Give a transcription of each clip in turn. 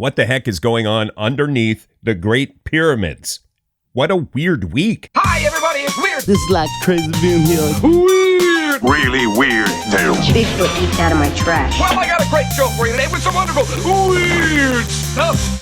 What the heck is going on underneath the Great Pyramids? What a weird week. Hi, everybody, it's weird. This is like crazy being here. Weird. Really weird, too. Bigfoot eats out of my trash. Well, I got a great show for you today with some wonderful weird stuff.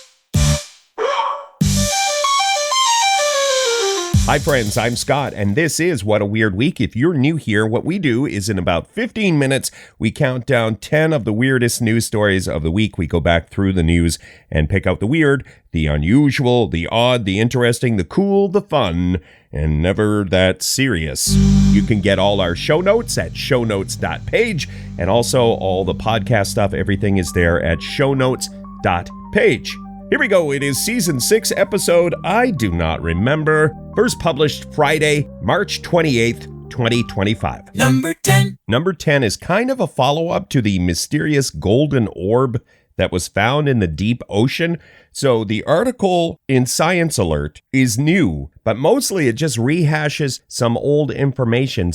Hi friends, I'm Scott, and this is What a Weird Week. If you're new here, what we do is in about 15 minutes, we count down 10 of the weirdest news stories of the week. We go back through the news and pick out the weird, the unusual, the odd, the interesting, the cool, the fun, and never that serious. You can get all our show notes at shownotes.page, and also all the podcast stuff, everything is there at shownotes.page. Here we go. It is season 6 episode I Do Not Remember. First published Friday, March 28th, 2025. Number 10. Number 10 is kind of a follow-up to the mysterious golden orb that was found in the deep ocean. So the article in Science Alert is new, but mostly it just rehashes some old information.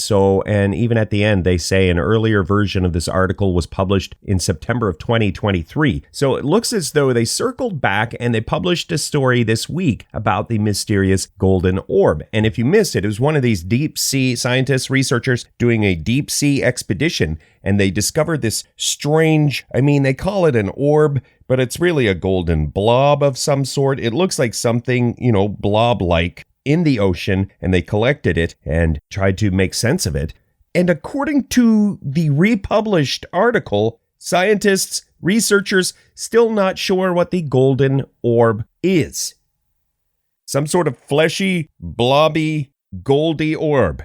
And even at the end, they say an earlier version of this article was published in September of 2023. So it looks as though they circled back and they published a story this week about the mysterious golden orb. And if you missed it, it was one of these deep sea scientists, researchers doing a deep sea expedition, and they discovered this strange, they call it an orb, but it's really a golden blob of some sort. It looks like something, blob-like in the ocean, and they collected it and tried to make sense of it. And according to the republished article, scientists, researchers, still not sure what the golden orb is. Some sort of fleshy, blobby, goldy orb.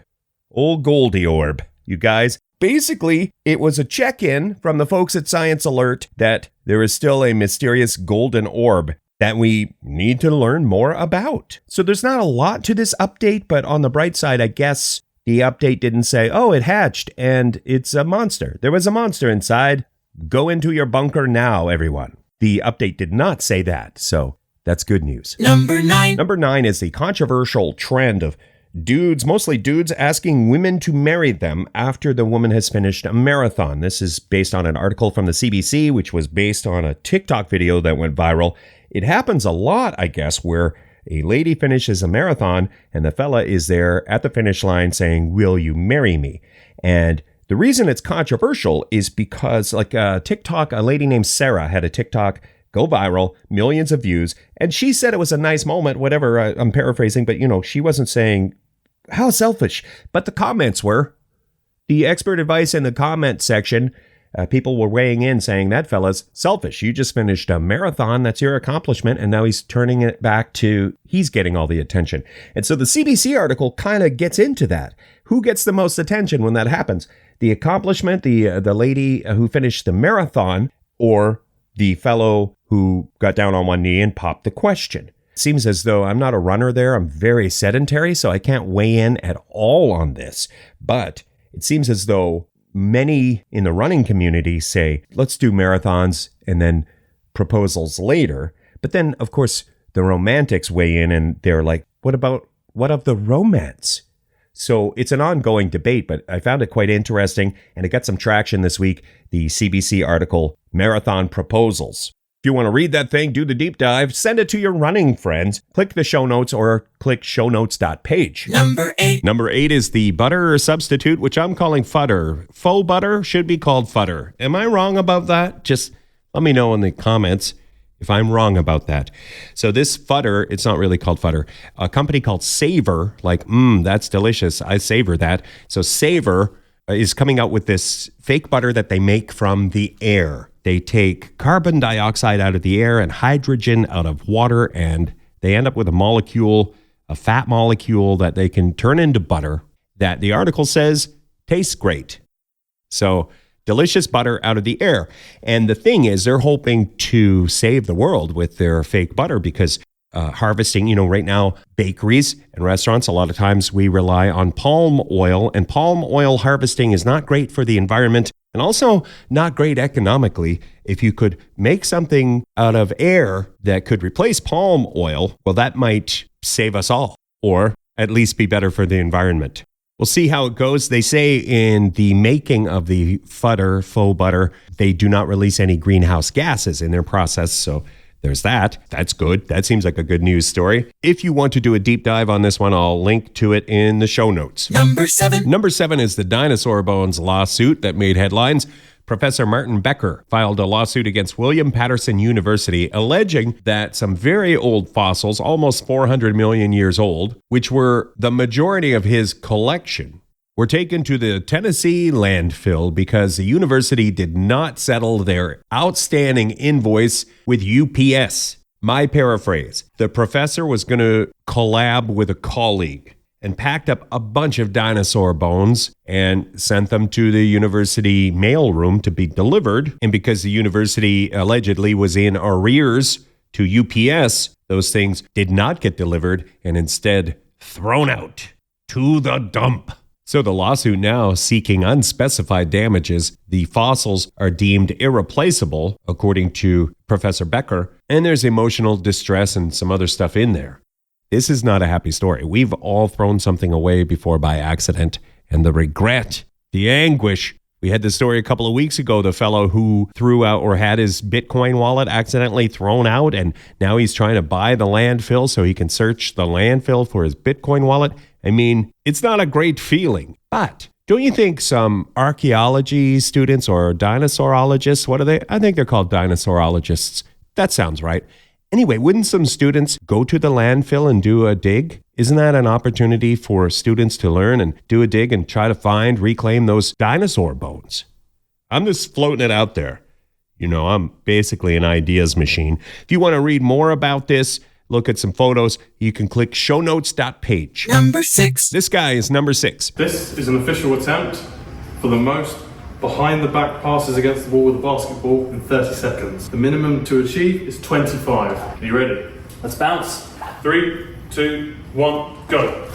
Old goldy orb, you guys. Basically, it was a check-in from the folks at Science Alert that there is still a mysterious golden orb that we need to learn more about. So there's not a lot to this update, but on the bright side, I guess the update didn't say, oh, it hatched and it's a monster. There was a monster inside. Go into your bunker now, everyone. The update did not say that, so that's good news. Number 9. Number 9 is the controversial trend of mostly dudes, asking women to marry them after the woman has finished a marathon. This is based on an article from the CBC, which was based on a TikTok video that went viral. It happens a lot, I guess, where a lady finishes a marathon and the fella is there at the finish line saying, will you marry me? And the reason it's controversial is because TikTok, a lady named Sarah had a TikTok go viral, millions of views, and she said it was a nice moment, whatever, I'm paraphrasing, but she wasn't saying, how selfish. But the comments were. The expert advice in the comment section, people were weighing in saying, that fella's selfish. You just finished a marathon, that's your accomplishment, and now he's turning it back to, he's getting all the attention. And so the CBC article kind of gets into that. Who gets the most attention when that happens? The accomplishment, the lady who finished the marathon, or the fellow who got down on one knee and popped the question. It seems as though I'm not a runner there. I'm very sedentary, so I can't weigh in at all on this. But it seems as though many in the running community say, let's do marathons and then proposals later. But then, of course, the romantics weigh in and they're like, what of the romance? So it's an ongoing debate, but I found it quite interesting, and it got some traction this week, the CBC article, Marathon Proposals. If you want to read that thing, do the deep dive, send it to your running friends. Click the show notes or click shownotes.page. Number 8. Number 8 is the butter substitute, which I'm calling fudder. Faux butter should be called fudder. Am I wrong about that? Just let me know in the comments if I'm wrong about that. So this fudder, it's not really called fudder. A company called Savor, that's delicious. I savor that. So Savor is coming out with this fake butter that they make from the air. They take carbon dioxide out of the air and hydrogen out of water, and they end up with a fat molecule that they can turn into butter that the article says tastes great. So delicious butter out of the air. And the thing is, they're hoping to save the world with their fake butter because harvesting, right now, bakeries and restaurants, a lot of times we rely on palm oil, and palm oil harvesting is not great for the environment and also not great economically. If you could make something out of air that could replace palm oil, well, that might save us all, or at least be better for the environment. We'll see how it goes. They say in the making of the faux butter, they do not release any greenhouse gases in their process, so there's that. That's good. That seems like a good news story. If you want to do a deep dive on this one, I'll link to it in the show notes. Number 7 is the dinosaur bones lawsuit that made headlines. Professor Martin Becker filed a lawsuit against William Patterson University alleging that some very old fossils, almost 400 million years old, which were the majority of his collection, were taken to the Tennessee landfill because the university did not settle their outstanding invoice with UPS. My paraphrase, the professor was going to collab with a colleague and packed up a bunch of dinosaur bones and sent them to the university mailroom to be delivered. And because the university allegedly was in arrears to UPS, those things did not get delivered and instead thrown out to the dump. So the lawsuit now seeking unspecified damages. The fossils are deemed irreplaceable, according to Professor Becker, and there's emotional distress and some other stuff in there. This is not a happy story. We've all thrown something away before by accident, and the regret, the anguish. We had the story a couple of weeks ago, the fellow who threw out or had his Bitcoin wallet accidentally thrown out, and now he's trying to buy the landfill so he can search the landfill for his Bitcoin wallet. I mean, it's not a great feeling, but don't you think some archaeology students or dinosaurologists, what are they? I think they're called dinosaurologists. That sounds right. Anyway, wouldn't some students go to the landfill and do a dig? Isn't that an opportunity for students to learn and do a dig and try to reclaim those dinosaur bones? I'm just floating it out there. You know, I'm basically an ideas machine. If you want to read more about this, look at some photos, you can click shownotes.page. Number 6. This guy is number 6. This is an official attempt for the most behind the back passes against the wall with a basketball in 30 seconds. The minimum to achieve is 25. Are you ready? Let's bounce. 3, 2, 1, go.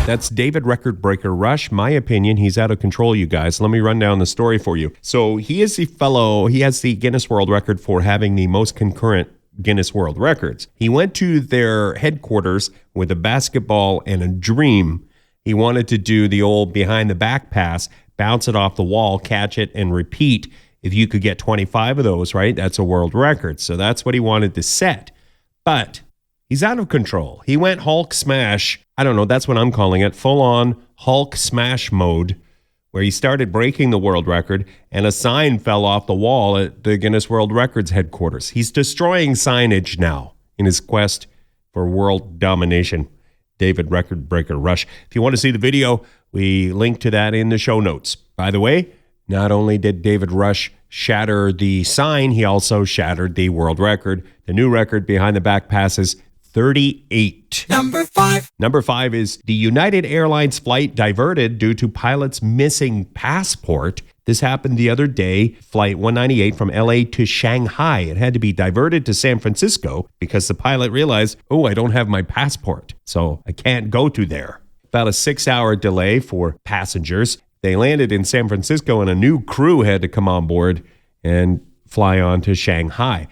That's David Recordbreaker Rush. My opinion, he's out of control, you guys. Let me run down the story for you. So he is the fellow, he has the Guinness World Record for having the most concurrent Guinness World Records. He went to their headquarters with a basketball and a dream. He wanted to do the old behind the back pass, bounce it off the wall, catch it, and repeat. If you could get 25 of those, right, that's a world record. So that's what he wanted to set. But he's out of control. He went Hulk smash. I don't know, that's what I'm calling it. Full-on Hulk smash mode, where he started breaking the world record and a sign fell off the wall at the Guinness World Records headquarters. He's destroying signage now in his quest for world domination. David Recordbreaker Rush. If you want to see the video, we link to that in the show notes. By the way, not only did David Rush shatter the sign, he also shattered the world record. The new record behind the back passes 38. Number 5. Number 5 is the United Airlines flight diverted due to pilot's missing passport. This happened the other day, flight 198 from LA to Shanghai. It had to be diverted to San Francisco because the pilot realized, I don't have my passport, so I can't go to there. About a 6-hour delay for passengers. They landed in San Francisco and a new crew had to come on board and fly on to Shanghai.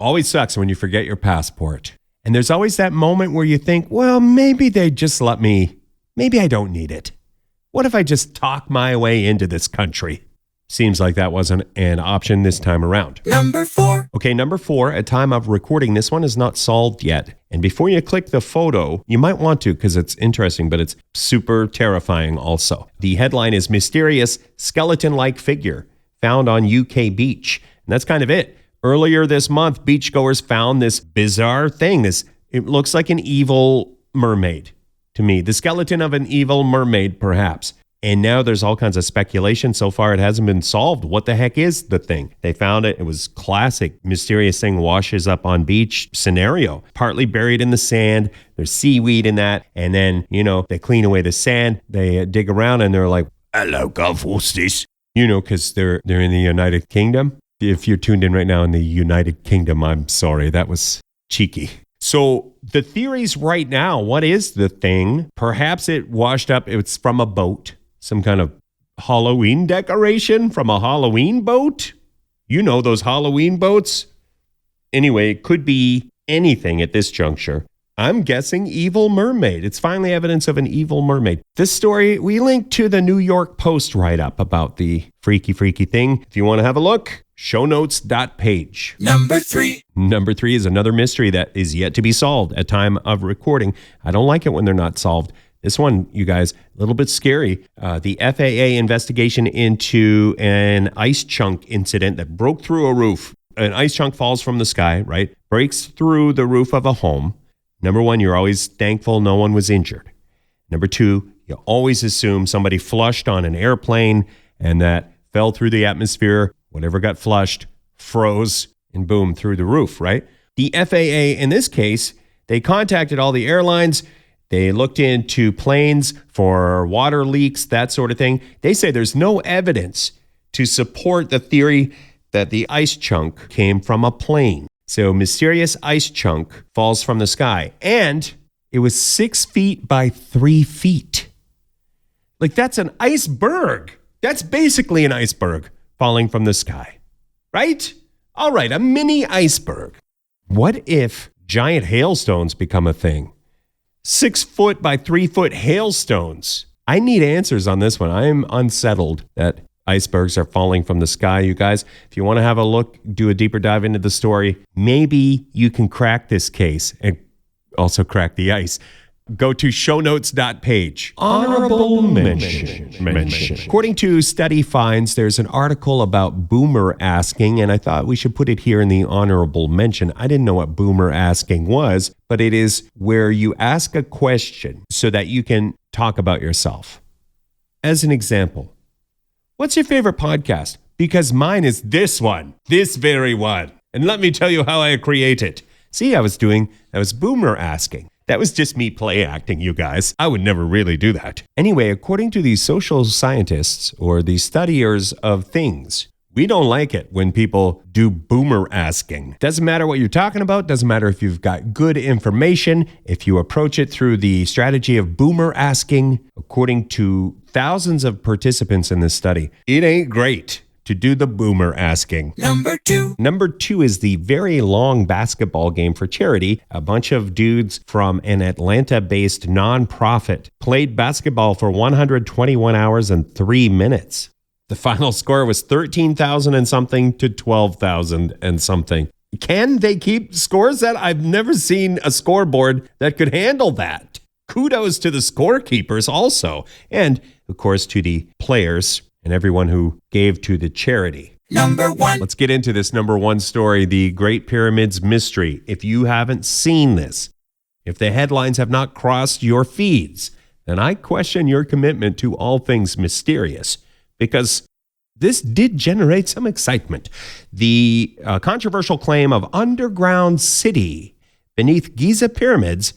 Always sucks when you forget your passport. And there's always that moment where you think, well, maybe they just let me, maybe I don't need it. What if I just talk my way into this country? Seems like that wasn't an option this time around. Number 4. Okay, number 4, at time of recording, this one is not solved yet. And before you click the photo, you might want to because it's interesting, but it's super terrifying also. The headline is Mysterious Skeleton-like Figure Found on UK Beach. And that's kind of it. Earlier this month, beachgoers found this bizarre thing. It looks like an evil mermaid to me. The skeleton of an evil mermaid, perhaps. And now there's all kinds of speculation. So far, it hasn't been solved. What the heck is the thing? They found it. It was classic. Mysterious thing washes up on beach scenario. Partly buried in the sand. There's seaweed in that. And then, they clean away the sand. They dig around and they're like, hello, Gulf, what's this? Because they're in the United Kingdom. If you're tuned in right now in the United Kingdom, I'm sorry. That was cheeky. So the theories right now, what is the thing? Perhaps it washed up. It's from a boat. Some kind of Halloween decoration from a Halloween boat? Those Halloween boats? Anyway, it could be anything at this juncture. I'm guessing evil mermaid. It's finally evidence of an evil mermaid. This story, we linked to the New York Post write-up about the freaky thing. If you want to have a look, shownotes.page. Number 3. Number 3 is another mystery that is yet to be solved at time of recording. I don't like it when they're not solved. This one, you guys, a little bit scary. The FAA investigation into an ice chunk incident that broke through a roof. An ice chunk falls from the sky, right? Breaks through the roof of a home. Number 1, you're always thankful no one was injured. Number 2, you always assume somebody flushed on an airplane and that fell through the atmosphere. Whatever got flushed froze and boom, through the roof, right? The FAA, in this case, they contacted all the airlines. They looked into planes for water leaks, that sort of thing. They say there's no evidence to support the theory that the ice chunk came from a plane. So mysterious ice chunk falls from the sky, and it was 6 feet by 3 feet. Like, that's an iceberg. That's basically an iceberg falling from the sky, right? All right, a mini iceberg. What if giant hailstones become a thing? 6 foot by 3 foot hailstones. I need answers on this one. I'm unsettled that icebergs are falling from the sky, you guys. If you want to have a look, do a deeper dive into the story, maybe you can crack this case and also crack the ice. Go to shownotes.page. Honorable mention. According to Study Finds, there's an article about boomerasking, and I thought we should put it here in the honorable mention. I didn't know what boomerasking was, but it is where you ask a question so that you can talk about yourself. As an example, what's your favorite podcast? Because mine is this one, this very one. And let me tell you how I create it. See, I was boomerasking. That was just me play acting, you guys. I would never really do that. Anyway, according to the social scientists or the studiers of things, we don't like it when people do boomerasking. Doesn't matter what you're talking about. Doesn't matter if you've got good information. If you approach it through the strategy of boomerasking, according to thousands of participants in this study, it ain't great to do the boomerasking. Number 2. Number 2 is the very long basketball game for charity. A bunch of dudes from an Atlanta-based nonprofit played basketball for 121 hours and 3 minutes. The final score was 13,000 and something to 12,000 and something. Can they keep scores that? I've never seen a scoreboard that could handle that. Kudos to the scorekeepers also. And, of course, to the players and everyone who gave to the charity. Number 1. Let's get into this number 1 story, the Great Pyramids Mystery. If you haven't seen this, if the headlines have not crossed your feeds, then I question your commitment to all things mysterious, because this did generate some excitement. The controversial claim of underground city beneath Giza pyramids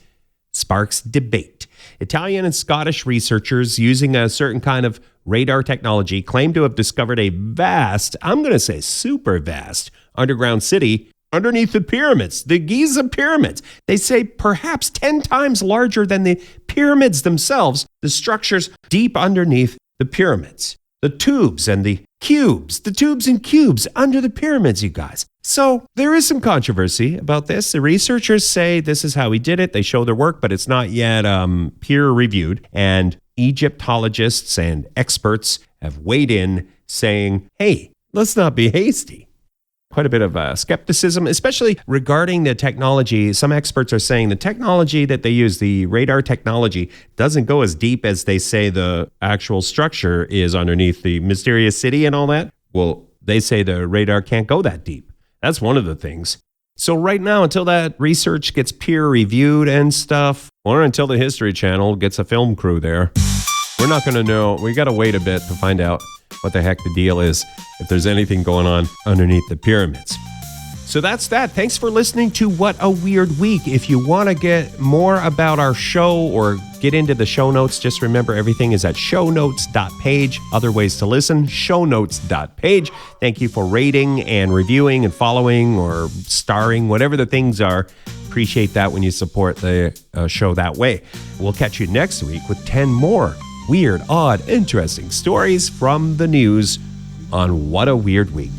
sparks debate. Italian and Scottish researchers using a certain kind of radar technology claim to have discovered a vast, I'm going to say super vast, underground city underneath the pyramids, the Giza pyramids. They say perhaps 10 times larger than the pyramids themselves, the structures deep underneath the pyramids. The tubes and the cubes, the tubes and cubes under the pyramids, you guys. So there is some controversy about this. The researchers say this is how we did it. They show their work, but it's not yet peer reviewed. And Egyptologists and experts have weighed in saying, hey, let's not be hasty. Quite a bit of skepticism, especially regarding the technology. Some experts are saying the technology that they use, the radar technology, doesn't go as deep as they say the actual structure is underneath the mysterious city and all that. Well, they say the radar can't go that deep. That's one of the things. So right now, until that research gets peer reviewed and stuff, or until the History Channel gets a film crew there, we're not going to know. We got to wait a bit to find out what the heck the deal is, if there's anything going on underneath the pyramids. So that's that. Thanks for listening to What a Weird Week. If you want to get more about our show or get into the show notes, just remember everything is at shownotes.page. Other ways to listen, shownotes.page. Thank you for rating and reviewing and following or starring, whatever the things are. Appreciate that when you support the show that way. We'll catch you next week with 10 more weird, odd, interesting stories from the news on What a Weird Week.